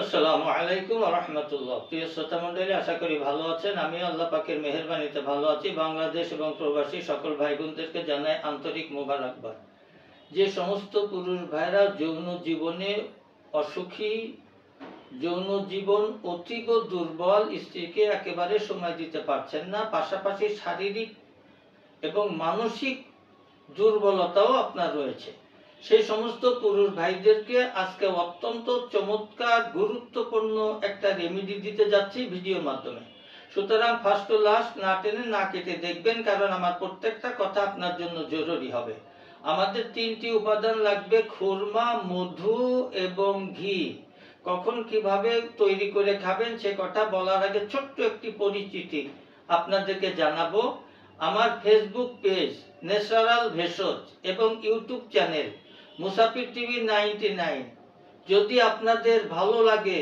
আসসালামু আলাইকুম ওয়া রাহমাতুল্লাহ। প্রিয় শ্রোতা মণ্ডলী, আশা করি ভালো আছেন। আমি আল্লাহ পাকের মেহেরবানিতে ভালো আছি। বাংলাদেশ এবং প্রবাসী সকল ভাই বোনদেরকে জানাই আন্তরিক মোবারকবাদ। যে সমস্ত পুরুষ ভাইরা যৌন জীবনে অসুখী, যৌন জীবন অতীব দুর্বল, স্ত্রীকে একেবারে সময় দিতে পারছেন না, পাশাপাশি শারীরিক এবং মানসিক দুর্বলতাও আপনার রয়েছে, সেই সমস্ত পুরুষ ভাইদেরকে আজকে অত্যন্ত চমৎকার গুরুত্বপূর্ণ একটা রেমেডি দিতে যাচ্ছি ভিডিওর মাধ্যমে। সুতরাং ফার্স্ট টু লাস্ট না টেনে না কেটে দেখবেন, কারণ আমার প্রত্যেকটা কথা আপনার জন্য জরুরি হবে। আমাদের 3টি উপাদান লাগবে: খুরমা, মধু এবং ঘি। কখন কিভাবে তৈরি করে খাবেন সে কথা বলার আগে ছোট্ট একটি পরিচিতি আপনাদেরকে জানাবো। আমার ফেসবুক পেজ ন্যাচারাল ভেষজ এবং ইউটিউব চ্যানেল মুসাফির টিভি 99, যদি আপনাদের ভালো লাগে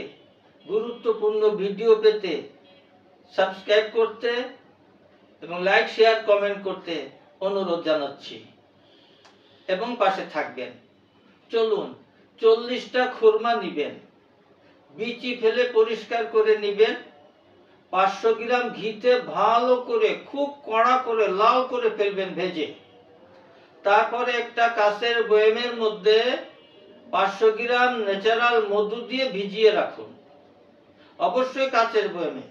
গুরুত্বপূর্ণ ভিডিও পেতে সাবস্ক্রাইব করতে এবং লাইক শেয়ার কমেন্ট করতে অনুরোধ জানাচ্ছি এবং পাশে থাকবেন। চলুন, 40টা খুরমা নেবেন, বিচি ফেলে পরিষ্কার করে নেবেন। 500 গ্রাম ঘিতে ভালো করে খুব কড়া করে লাল করে ফেলবেন ভেজে। তারপরে একটা কাঁচের বয়ামের মধ্যে 500 গ্রাম ন্যাচারাল মধু দিয়ে ভিজিয়ে রাখুন, অবশ্যই কাঁচের বয়ামে।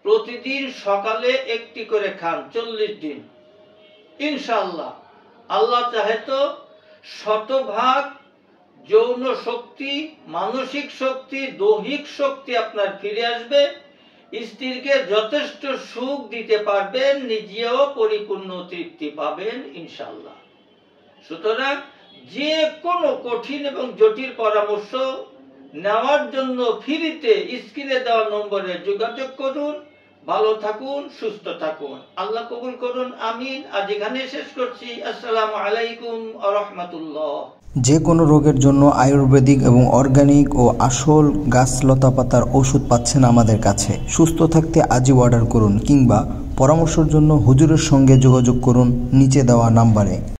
প্রতিদিন সকালে একটি করে খান 40 দিন। ইনশাআল্লাহ, আল্লাহ চাহে তো শতভাগ যৌন শক্তি, মানসিক শক্তি, দৈহিক শক্তি আপনার ফিরে আসবে। স্ত্রীকে যথেষ্ট সুখ দিতে পারবেন, নিজেও পরিপূর্ণ তৃপ্তি পাবেন ইনশাআল্লাহ। সুতরাং যে কোনো কঠিন এবং জটিল পরামর্শ নেওয়ার জন্য ফ্রিতে স্ক্রিনে দেওয়া নম্বরে যোগাযোগ করুন। ভালো থাকুন, সুস্থ থাকুন, আল্লাহ কবুল করুন, আমিন। আজ এখানে শেষ করছি। আসসালামু আলাইকুম ওয়া রাহমাতুল্লাহ। যে কোনো রোগের জন্য আয়ুর্বেদিক এবং অর্গানিক ও আসল গাছ লতা পাতার ওষুধ পাচ্ছেন আমাদের কাছে। সুস্থ থাকতে আজই অর্ডার করুন, কিংবা পরামর্শের জন্য হুজুরের সঙ্গে যোগাযোগ করুন নিচে দেওয়া নাম্বারে।